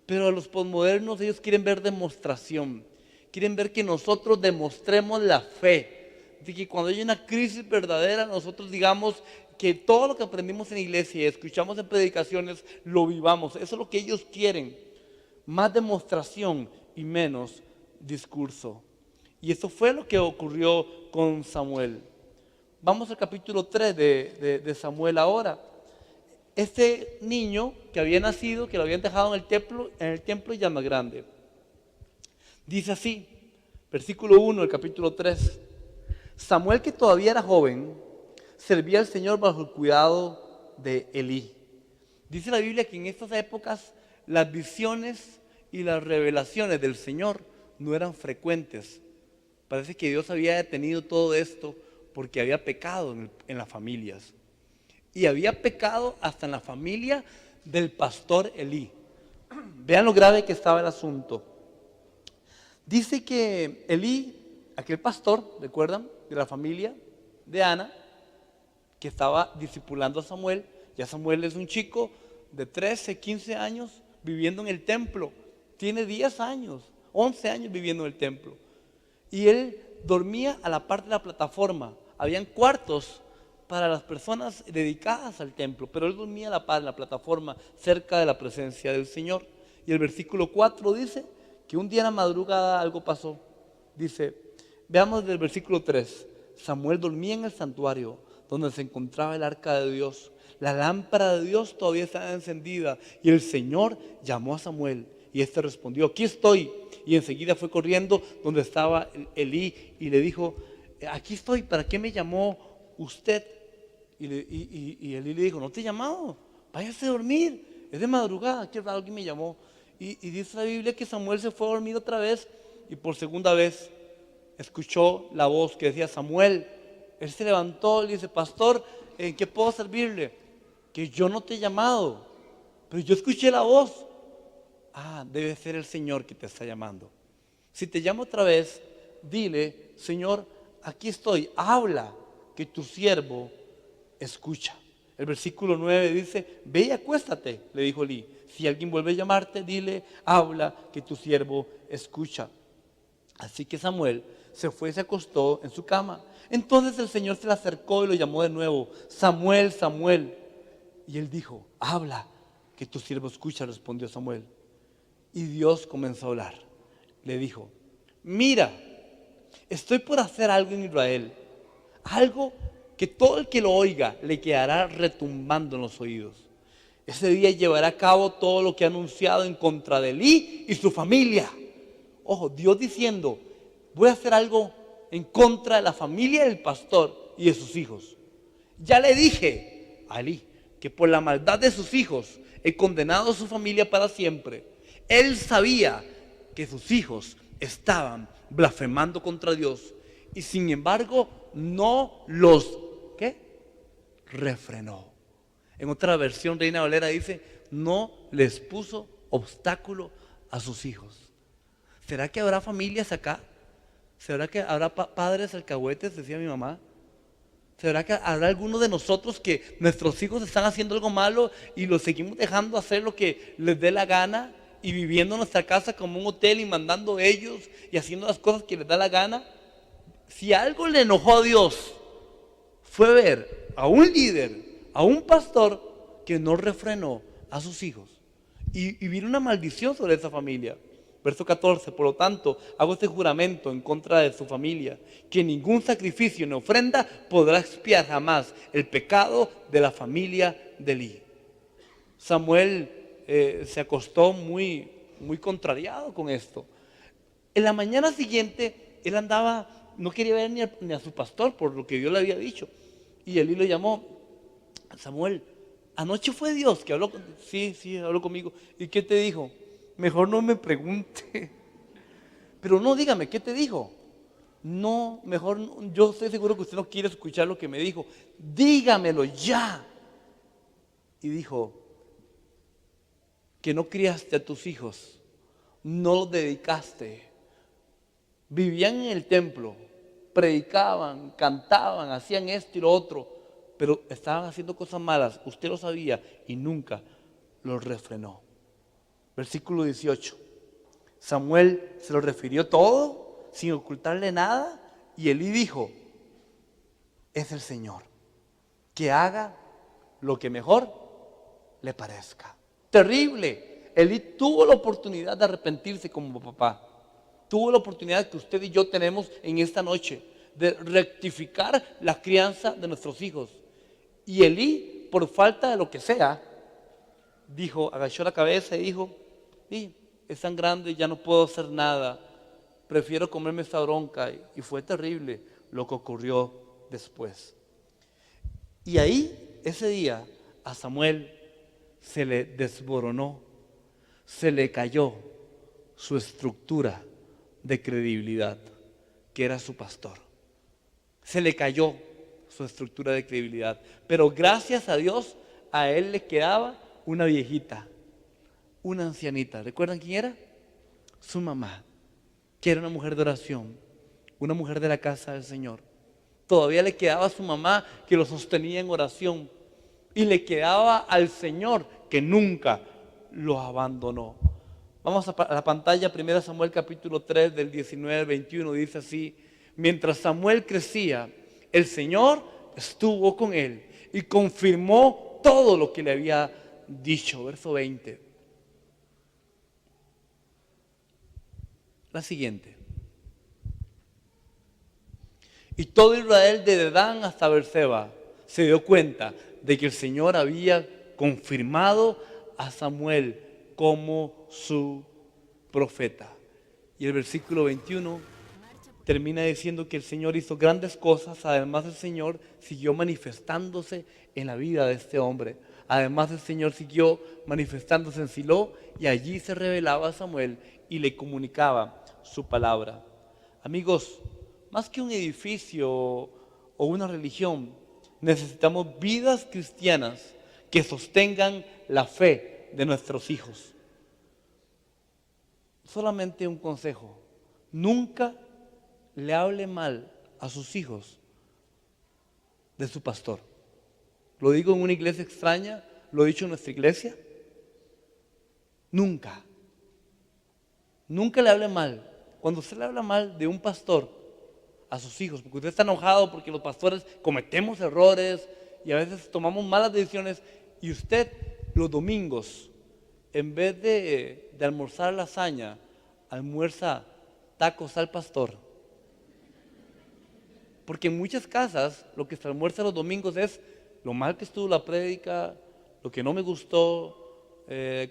pero a los posmodernos ellos quieren ver demostración, quieren ver que nosotros demostremos la fe, de que cuando hay una crisis verdadera nosotros digamos que todo lo que aprendimos en la iglesia y escuchamos en predicaciones lo vivamos. Eso es lo que ellos quieren, más demostración y menos discurso. Y eso fue lo que ocurrió con Samuel. Vamos al capítulo 3 de Samuel ahora. Este niño que había nacido, que lo habían dejado en el templo ya más grande. Dice así, versículo 1 del capítulo 3. Samuel, que todavía era joven, servía al Señor bajo el cuidado de Elí. Dice la Biblia que en estas épocas las visiones y las revelaciones del Señor no eran frecuentes. Parece que Dios había detenido todo esto porque había pecado en las familias. Y había pecado hasta en la familia del pastor Elí. Vean lo grave que estaba el asunto. Dice que Elí, aquel pastor, ¿recuerdan? De la familia de Ana, que estaba discipulando a Samuel. Ya Samuel es un chico de 13, 15 años viviendo en el templo. Tiene 10 años, 11 años viviendo en el templo. Y él dormía a la parte de la plataforma. Habían cuartos para las personas dedicadas al templo, pero él dormía a la par de la plataforma cerca de la presencia del Señor. Y el versículo 4 dice que un día en la madrugada algo pasó. Dice, veamos del versículo 3, Samuel dormía en el santuario donde se encontraba el arca de Dios. La lámpara de Dios todavía estaba encendida y el Señor llamó a Samuel y éste respondió, aquí estoy. Y enseguida fue corriendo donde estaba Elí y le dijo, aquí estoy, ¿para qué me llamó usted? Y Elí le dijo, no te he llamado, váyase a dormir, es de madrugada, qué raro que me llamó. Y dice la Biblia que Samuel se fue a dormir otra vez y por segunda vez escuchó la voz que decía Samuel. Él se levantó y le dice, pastor, ¿en qué puedo servirle? Que yo no te he llamado, pero yo escuché la voz. Ah, debe ser el Señor que te está llamando. Si te llamo otra vez, dile, Señor, aquí estoy, habla, que tu siervo escucha. El versículo 9 dice, ve y acuéstate, le dijo Elí. Si alguien vuelve a llamarte, dile, habla, que tu siervo escucha. Así que Samuel se fue y se acostó en su cama. Entonces el Señor se le acercó y lo llamó de nuevo, Samuel, Samuel. Y él dijo, habla, que tu siervo escucha, respondió Samuel. Y Dios comenzó a hablar. Le dijo, mira, estoy por hacer algo en Israel, algo que todo el que lo oiga le quedará retumbando en los oídos. Ese día llevará a cabo todo lo que ha anunciado en contra de Elí y su familia. Ojo, Dios diciendo, voy a hacer algo en contra de la familia del pastor y de sus hijos. Ya le dije a Elí que por la maldad de sus hijos he condenado a su familia para siempre. Él sabía que sus hijos estaban blasfemando contra Dios y sin embargo no los refrenó. En otra versión, Reina Valera dice, no les puso obstáculo a sus hijos. ¿Será que habrá familias acá? ¿Será que habrá padres alcahuetes? Decía mi mamá. ¿Será que habrá alguno de nosotros que nuestros hijos están haciendo algo malo y los seguimos dejando hacer lo que les dé la gana y viviendo en nuestra casa como un hotel y mandando ellos y haciendo las cosas que les da la gana? Si algo le enojó a Dios fue ver a un líder, a un pastor que no refrenó a sus hijos y vino una maldición sobre esa familia. Verso 14, por lo tanto, hago este juramento en contra de su familia, que ningún sacrificio ni ofrenda podrá expiar jamás el pecado de la familia de Elí. Samuel se acostó muy contrariado con esto. En la mañana siguiente, él andaba, no quería ver ni a su pastor por lo que Dios le había dicho. Y Elí lo llamó, Samuel, anoche fue Dios que habló contigo. Sí, habló conmigo. ¿Y qué te dijo? Mejor no me pregunte. Pero no, dígame, ¿qué te dijo? No, mejor no, yo estoy seguro que usted no quiere escuchar lo que me dijo. Dígamelo ya. Y dijo, que no criaste a tus hijos, no los dedicaste. Vivían en el templo, predicaban, cantaban, hacían esto y lo otro, pero estaban haciendo cosas malas. Usted lo sabía y nunca los refrenó. Versículo 18. Samuel se lo refirió todo sin ocultarle nada y Elí dijo, es el Señor, que haga lo que mejor le parezca. Terrible. Elí tuvo la oportunidad de arrepentirse como papá. tuvo la oportunidad que usted y yo tenemos en esta noche de rectificar la crianza de nuestros hijos. Y Elí, por falta de lo que sea, dijo, agachó la cabeza y dijo, sí, es tan grande, ya no puedo hacer nada, prefiero comerme esta bronca. Y fue terrible lo que ocurrió después. Y ahí, ese día, a Samuel se le desboronó, se le cayó su estructura de credibilidad, que era su pastor. Se le cayó su estructura de credibilidad. Pero gracias a Dios, a él le quedaba una viejita, una ancianita. ¿Recuerdan quién era? Su mamá, que era una mujer de oración, una mujer de la casa del Señor. Todavía le quedaba a su mamá que lo sostenía en oración. Y le quedaba al Señor que nunca lo abandonó. Vamos a la pantalla, 1 Samuel capítulo 3 del 19 al 21, dice así: mientras Samuel crecía, el Señor estuvo con él y confirmó todo lo que le había dicho. Verso 20. La siguiente. Y todo Israel desde Dan hasta Beerseba se dio cuenta de que el Señor había confirmado a Samuel como su profeta. Y el versículo 21 termina diciendo que el Señor hizo grandes cosas. Además, el Señor siguió manifestándose en la vida de este hombre. Además, el Señor siguió manifestándose en Silo, y allí se revelaba a Samuel y le comunicaba su palabra. Amigos, más que un edificio o una religión, necesitamos vidas cristianas que sostengan la fe de nuestros hijos. Solamente un consejo: nunca le hable mal a sus hijos de su pastor. Lo digo en una iglesia extraña, lo he dicho en nuestra iglesia. Nunca le hable mal. Cuando usted le habla mal de un pastor a sus hijos, porque usted está enojado porque los pastores cometemos errores y a veces tomamos malas decisiones, y usted los domingos, en vez de almorzar lasaña, almuerza tacos al pastor. Porque en muchas casas lo que se almuerza los domingos es lo mal que estuvo la prédica, lo que no me gustó,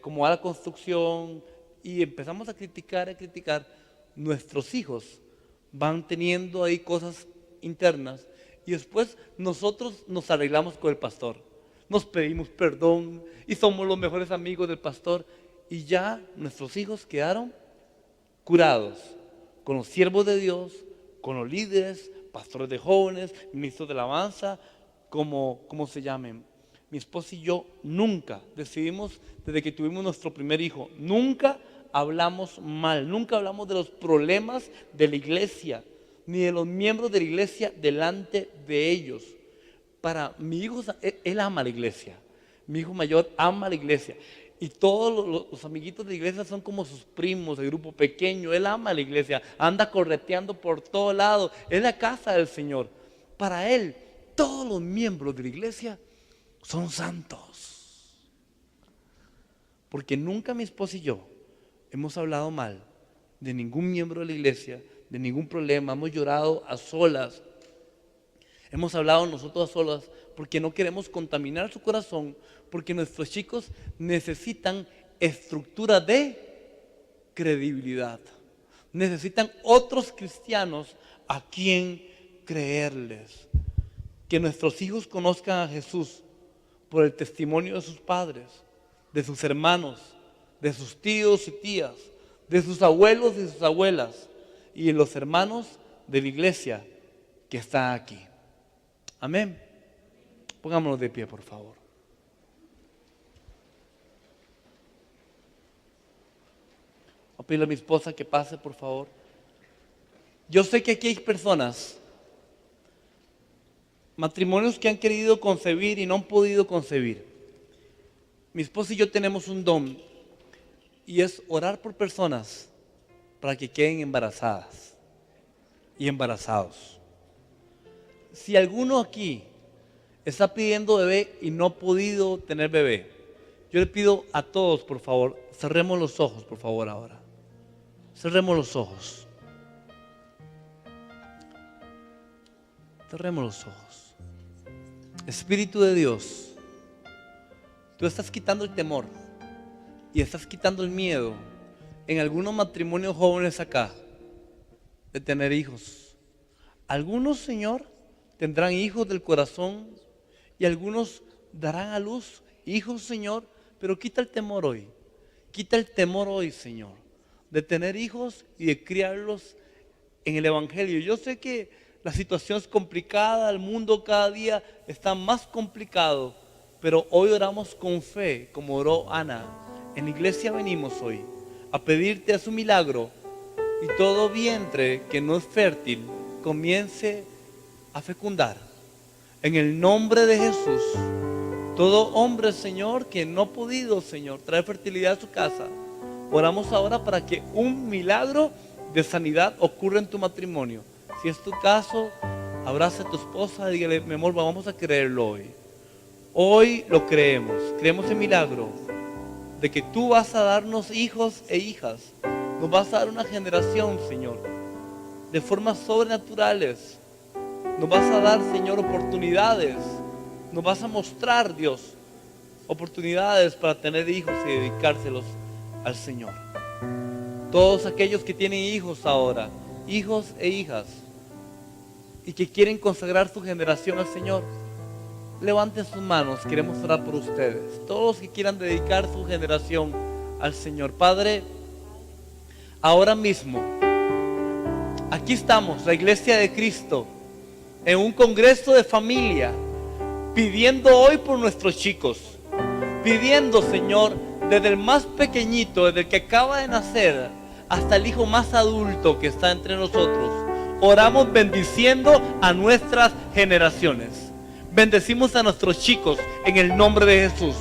cómo va la construcción, y empezamos a criticar. Nuestros hijos van teniendo ahí cosas internas, y después nosotros nos arreglamos con el pastor, nos pedimos perdón y somos los mejores amigos del pastor, y ya nuestros hijos quedaron curados con los siervos de Dios, con los líderes, pastores de jóvenes, ministros de alabanza, como se llamen. Mi esposa y yo nunca decidimos, desde que tuvimos nuestro primer hijo, nunca hablamos mal, nunca hablamos de los problemas de la iglesia, ni de los miembros de la iglesia delante de ellos. Para mi hijo, él ama la iglesia. Mi hijo mayor ama la iglesia. Y todos los amiguitos de la iglesia son como sus primos, el grupo pequeño. Él ama la iglesia, anda correteando por todo lado. Es la casa del Señor. Para él, todos los miembros de la iglesia son santos. Porque nunca mi esposa y yo hemos hablado mal de ningún miembro de la iglesia, de ningún problema. Hemos llorado a solas. Hemos hablado nosotros a solas porque no queremos contaminar su corazón, porque nuestros chicos necesitan estructura de credibilidad. Necesitan otros cristianos a quien creerles. Que nuestros hijos conozcan a Jesús por el testimonio de sus padres, de sus hermanos, de sus tíos y tías, de sus abuelos y sus abuelas, y de los hermanos de la iglesia que está aquí. Amén. Pongámonos de pie, por favor. Voy a pedirle a mi esposa que pase, por favor. Yo sé que aquí hay personas, matrimonios que han querido concebir y no han podido concebir. Mi esposa y yo tenemos un don, y es orar por personas para que queden embarazadas y embarazados. Si alguno aquí está pidiendo bebé y no ha podido tener bebé, yo le pido a todos, por favor, cerremos los ojos, por favor, ahora. Cerremos los ojos. Cerremos los ojos. Espíritu de Dios, tú estás quitando el temor y estás quitando el miedo en algunos matrimonios jóvenes acá de tener hijos. Algunos, Señor, tendrán hijos del corazón y algunos darán a luz hijos, Señor, pero quita el temor hoy. Quita el temor hoy, Señor, de tener hijos y de criarlos en el Evangelio. Yo sé que la situación es complicada, el mundo cada día está más complicado, pero hoy oramos con fe, como oró Ana. En la iglesia venimos hoy a pedirte a su milagro y todo vientre que no es fértil comience a fecundar. En el nombre de Jesús, todo hombre, Señor, que no ha podido, Señor, traer fertilidad a su casa, oramos ahora para que un milagro de sanidad ocurra en tu matrimonio. Si es tu caso, abraza a tu esposa y dígale: mi amor, vamos a creerlo hoy. Hoy lo creemos. Creemos en milagro de que tú vas a darnos hijos e hijas. Nos vas a dar una generación, Señor, de formas sobrenaturales. Nos vas a dar, Señor, oportunidades. Nos vas a mostrar, Dios, oportunidades para tener hijos y dedicárselos al Señor. Todos aquellos que tienen hijos ahora, hijos e hijas, y que quieren consagrar su generación al Señor, levanten sus manos, queremos orar por ustedes. Todos los que quieran dedicar su generación al Señor. Padre, ahora mismo, aquí estamos, la Iglesia de Cristo, en un congreso de familia, pidiendo hoy por nuestros chicos, pidiendo, Señor, desde el más pequeñito, desde el que acaba de nacer, hasta el hijo más adulto que está entre nosotros. Oramos bendiciendo a nuestras generaciones. Bendecimos a nuestros chicos en el nombre de Jesús.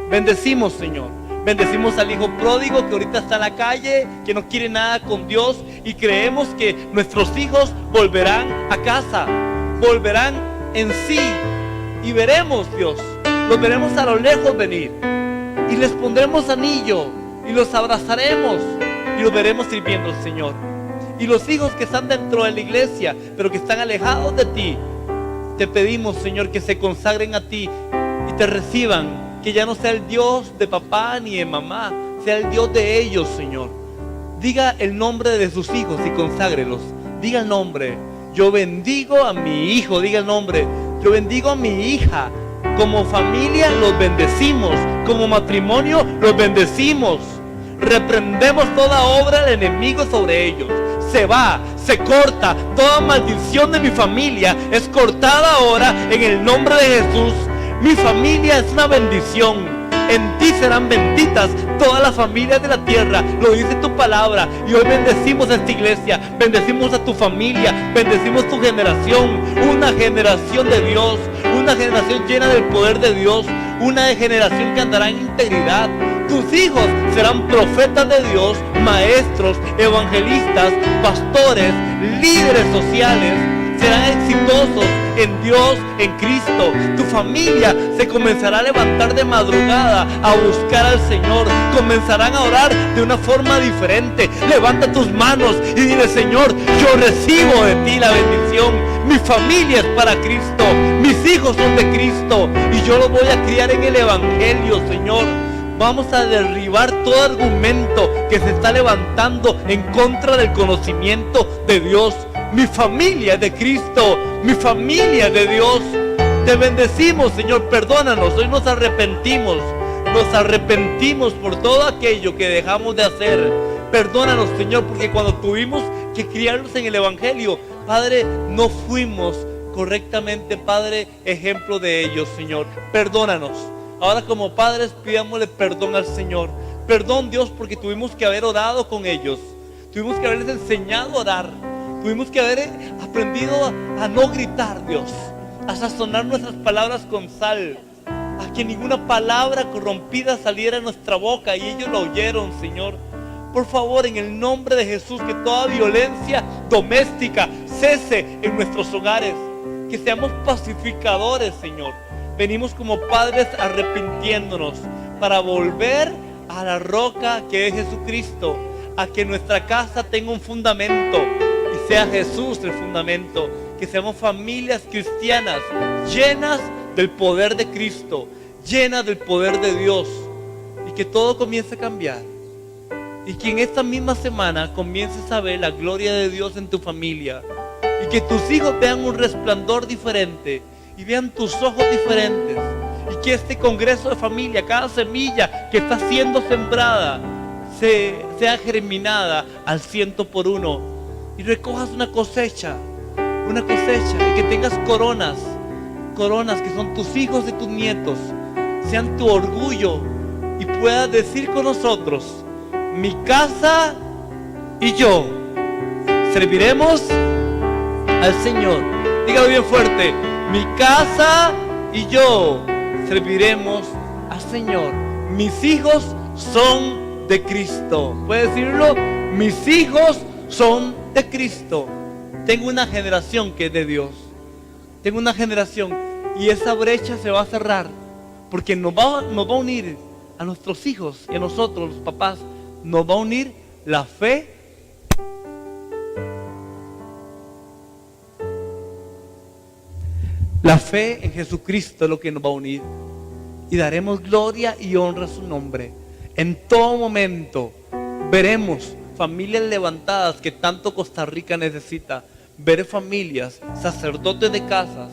Bendecimos, Señor. Bendecimos al hijo pródigo que ahorita está en la calle, que no quiere nada con Dios, y creemos que nuestros hijos volverán a casa, volverán en sí, y veremos, Dios, los veremos a lo lejos venir, y les pondremos anillo, y los abrazaremos, y los veremos sirviendo al Señor. Y los hijos que están dentro de la iglesia, pero que están alejados de ti, te pedimos, Señor, que se consagren a ti y te reciban. Que ya no sea el Dios de papá ni de mamá, sea el Dios de ellos, Señor. Diga el nombre de sus hijos y conságrelos. Diga el nombre: yo bendigo a mi hijo. Diga el nombre: yo bendigo a mi hija. Como familia los bendecimos, como matrimonio los bendecimos. Reprendemos toda obra del enemigo sobre ellos. Se va, se corta. Toda maldición de mi familia es cortada ahora en el nombre de Jesús. Mi familia es una bendición. En ti serán benditas todas las familias de la tierra. Lo dice tu palabra. Y hoy bendecimos a esta iglesia. Bendecimos a tu familia. Bendecimos tu generación. Una generación de Dios. Una generación llena del poder de Dios. Una generación que andará en integridad. Tus hijos serán profetas de Dios, maestros, evangelistas, pastores, líderes sociales. Serán exitosos en Dios, en Cristo. Tu familia se comenzará a levantar de madrugada a buscar al Señor. Comenzarán a orar de una forma diferente. Levanta tus manos y dile: Señor, yo recibo de ti la bendición. Mi familia es para Cristo. Mis hijos son de Cristo y yo los voy a criar en el Evangelio, Señor. Vamos a derribar todo argumento que se está levantando en contra del conocimiento de Dios. Mi familia es de Cristo, mi familia es de Dios. Te bendecimos, Señor, perdónanos. Hoy nos arrepentimos por todo aquello que dejamos de hacer. Perdónanos, Señor, porque cuando tuvimos que criarlos en el Evangelio, Padre, no fuimos correctamente, Padre, ejemplo de ellos, Señor. Perdónanos. Ahora, como padres, pidámosle perdón al Señor. Perdón, Dios, porque tuvimos que haber orado con ellos. Tuvimos que haberles enseñado a orar. Tuvimos que haber aprendido a no gritar, Dios. A sazonar nuestras palabras con sal. A que ninguna palabra corrompida saliera de nuestra boca. Y ellos lo oyeron, Señor. Por favor, en el nombre de Jesús, que toda violencia doméstica cese en nuestros hogares. Que seamos pacificadores, Señor. Venimos como padres arrepintiéndonos para volver a la roca que es Jesucristo, a que nuestra casa tenga un fundamento y sea Jesús el fundamento. Que seamos familias cristianas llenas del poder de Cristo, llenas del poder de Dios, y que todo comience a cambiar. Y que en esta misma semana comiences a ver la gloria de Dios en tu familia. Y que tus hijos vean un resplandor diferente y vean tus ojos diferentes. Y que este congreso de familia, cada semilla que está siendo sembrada, sea germinada al 100%. Y recojas una cosecha. Y que tengas coronas que son tus hijos y tus nietos, sean tu orgullo, y puedas decir con nosotros: mi casa y yo serviremos al Señor. Dígalo bien fuerte: mi casa y yo serviremos al Señor. Mis hijos son de Cristo. ¿Puede decirlo? Mis hijos son de Cristo. Tengo una generación que es de Dios. Tengo una generación, y esa brecha se va a cerrar, porque nos va a unir a nuestros hijos y a nosotros, los papás. Nos va a unir la fe. La fe en Jesucristo es lo que nos va a unir. Y daremos gloria y honra a su nombre. En todo momento veremos familias levantadas que tanto Costa Rica necesita. Ver familias, sacerdotes de casas,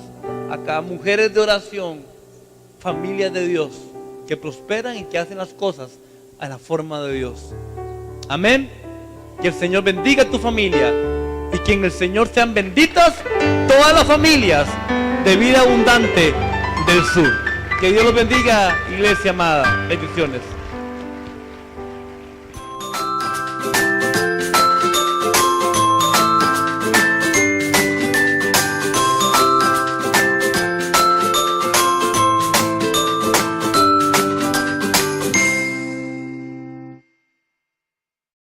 acá mujeres de oración, familias de Dios que prosperan y que hacen las cosas a la forma de Dios. Amén. Que el Señor bendiga a tu familia y que en el Señor sean benditas todas las familias de Vida Abundante del Sur. Que Dios los bendiga, iglesia amada. Bendiciones.